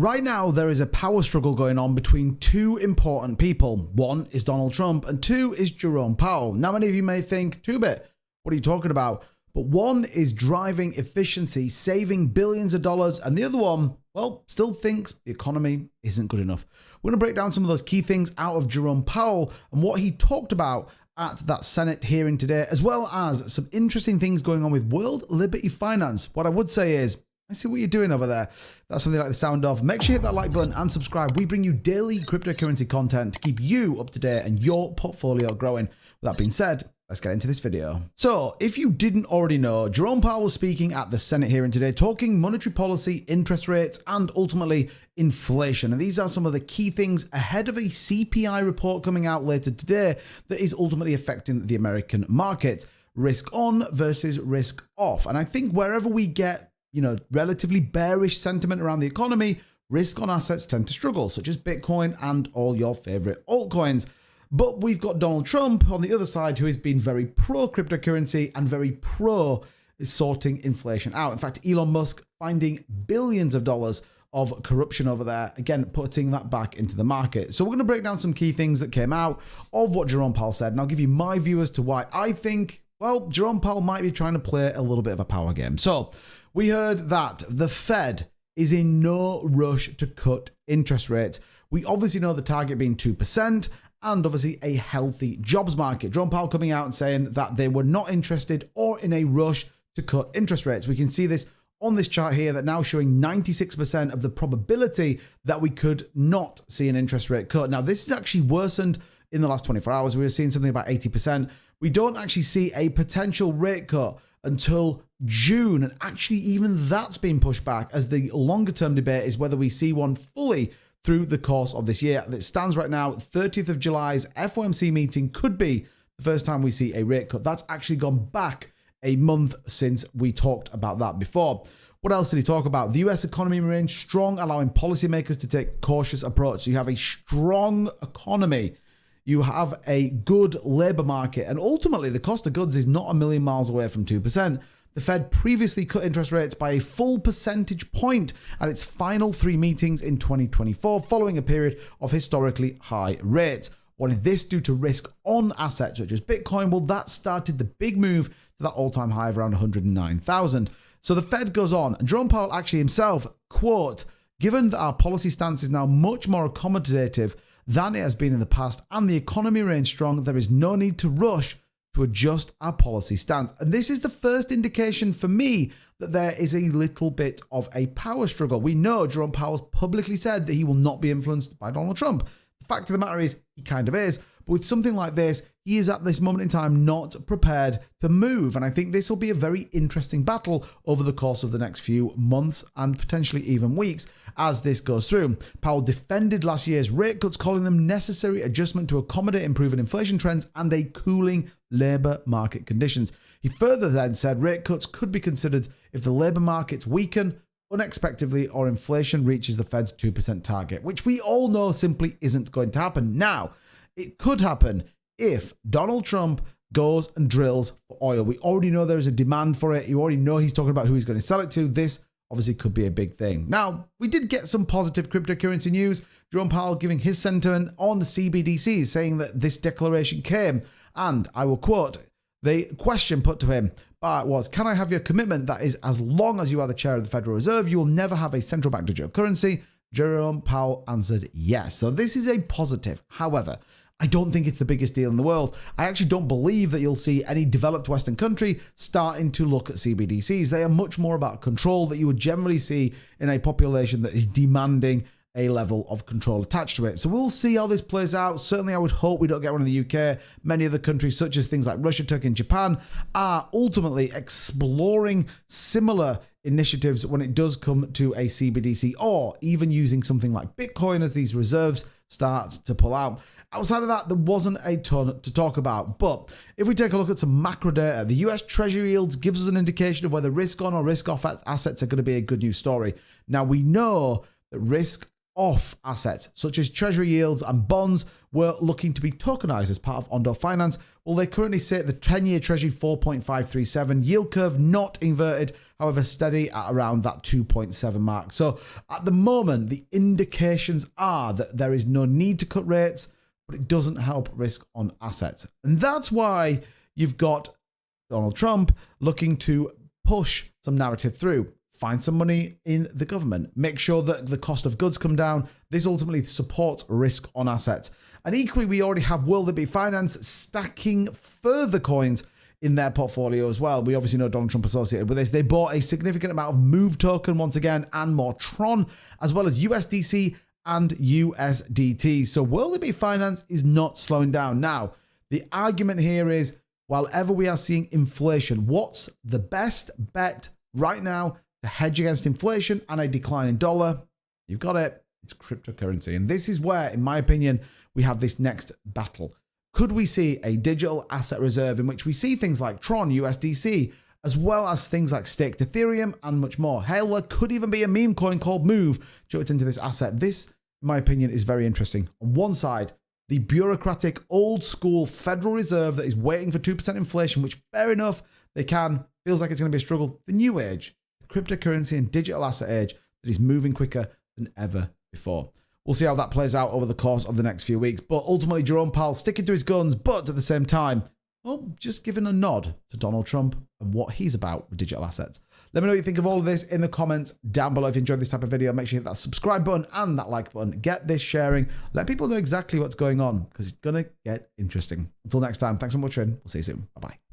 Right now, there is a power struggle going on between two important people. One is Donald Trump and two is Jerome Powell. Now, many of you may think, two-bit, what are you talking about? But one is driving efficiency, saving billions of dollars, and the other one, well, still thinks the economy isn't good enough. We're going to break down some of those key things out of Jerome Powell and what he talked about at that Senate hearing today, as well as some interesting things going on with World Liberty Finance. What I would say is, I see what you're doing over there. That's something like the sound of. Make sure you hit that like button and subscribe. We bring you daily cryptocurrency content to keep you up to date and your portfolio growing. With that being said, let's get into this video. So, if you didn't already know, Jerome Powell was speaking at the Senate hearing today, talking monetary policy, interest rates, and ultimately inflation. And these are some of the key things ahead of a CPI report coming out later today that is ultimately affecting the American market. Risk on versus risk off. And I think wherever we get relatively bearish sentiment around the economy, risk on assets tend to struggle, such as Bitcoin and all your favorite altcoins. But we've got Donald Trump on the other side, who has been very pro cryptocurrency and very pro sorting inflation out. In fact, Elon Musk finding billions of dollars of corruption over there, again, putting that back into the market. So we're going to break down some key things that came out of what Jerome Powell said, and I'll give you my view as to why I think, well, Jerome Powell might be trying to play a little bit of a power game. So we heard that the Fed is in no rush to cut interest rates. We obviously know the target being 2% and obviously a healthy jobs market. Jerome Powell coming out and saying that they were not interested or in a rush to cut interest rates. We can see this on this chart here that now showing 96% of the probability that we could not see an interest rate cut. Now, this is actually worsened in the last 24 hours. We were seeing something about 80%. We don't actually see a potential rate cut until June, and actually even that's been pushed back, as the longer term debate is whether we see one fully through the course of this year. That stands right now, 30th of July's FOMC meeting could be the first time we see a rate cut. That's actually gone back a month since we talked about that before. What else did he talk about? The US economy remains strong, allowing policymakers to take a cautious approach. So you have a strong economy, you have a good labor market, and ultimately the cost of goods is not a million miles away from 2%. The Fed previously cut interest rates by a full percentage point at its final three meetings in 2024, following a period of historically high rates. What did this do to risk on assets such as Bitcoin? Well, that started the big move to that all-time high of around 109,000. So the Fed goes on, and Jerome Powell actually himself, quote, "Given that our policy stance is now much more accommodative than it has been in the past and the economy remains strong, there is no need to rush to adjust our policy stance." And this is the first indication for me that there is a little bit of a power struggle. We know Jerome Powell's publicly said that he will not be influenced by Donald Trump. The fact of the matter is, he kind of is. But with something like this, he is at this moment in time not prepared to move. And I think this will be a very interesting battle over the course of the next few months and potentially even weeks as this goes through. Powell defended last year's rate cuts, calling them necessary adjustment to accommodate improving inflation trends and a cooling labor market conditions. He further then said rate cuts could be considered if the labor markets weaken unexpectedly or inflation reaches the Fed's 2% target, which we all know simply isn't going to happen. Now, it could happen if Donald Trump goes and drills for oil. We already know there is a demand for it. You already know he's talking about who he's going to sell it to. This obviously could be a big thing. Now, we did get some positive cryptocurrency news. Jerome Powell giving his sentiment on CBDC, saying that this declaration came, and I will quote, the question put to him was, "Can I have your commitment that is as long as you are the chair of the Federal Reserve, you will never have a central bank digital currency?" Jerome Powell answered yes. So this is a positive. However, I don't think it's the biggest deal in the world. I actually don't believe that you'll see any developed Western country starting to look at CBDCs. They are much more about control that you would generally see in a population that is demanding a level of control attached to it. So we'll see how this plays out. Certainly, I would hope we don't get one in the UK. Many other countries, such as things like Russia, Turkey, and Japan, are ultimately exploring similar initiatives when it does come to a CBDC, or even using something like Bitcoin as these reserves start to pull out. Outside of that, there wasn't a ton to talk about. But if we take a look at some macro data, the US Treasury yields gives us an indication of whether risk on or risk off assets are going to be a good news story. Now, we know that risk off assets such as treasury yields and bonds were looking to be tokenized as part of Ondo Finance. Well, they currently sit at the 10-year treasury 4.537, yield curve not inverted, however steady at around that 2.7 mark. So at the moment, the indications are that there is no need to cut rates, but it doesn't help risk on assets. And that's why you've got Donald Trump looking to push some narrative through. Find some money in the government. Make sure that the cost of goods come down. This ultimately supports risk on assets. And equally, we already have World Finance stacking further coins in their portfolio as well. We obviously know Donald Trump associated with this. They bought a significant amount of Move token once again and more Tron, as well as USDC and USDT. So World Finance is not slowing down. Now, the argument here is, while ever we are seeing inflation, what's the best bet right now to hedge against inflation and a declining dollar? You've got it. It's cryptocurrency. And this is where, in my opinion, we have this next battle. Could we see a digital asset reserve in which we see things like Tron, USDC, as well as things like staked Ethereum and much more? Hell, there could even be a meme coin called Move chucked into this asset. This, in my opinion, is very interesting. On one side, the bureaucratic, old school Federal Reserve that is waiting for 2% inflation, which fair enough, they can. Feels like it's going to be a struggle. The new age, cryptocurrency and digital asset age that is moving quicker than ever before. We'll see how that plays out over the course of the next few weeks. But ultimately, Jerome Powell sticking to his guns, but at the same time, well, just giving a nod to Donald Trump and what he's about with digital assets. Let me know what you think of all of this in the comments down below. If you enjoyed this type of video, make sure you hit that subscribe button and that like button. Get this sharing. Let people know exactly what's going on because it's going to get interesting. Until next time, thanks so much, and we'll see you soon. Bye-bye.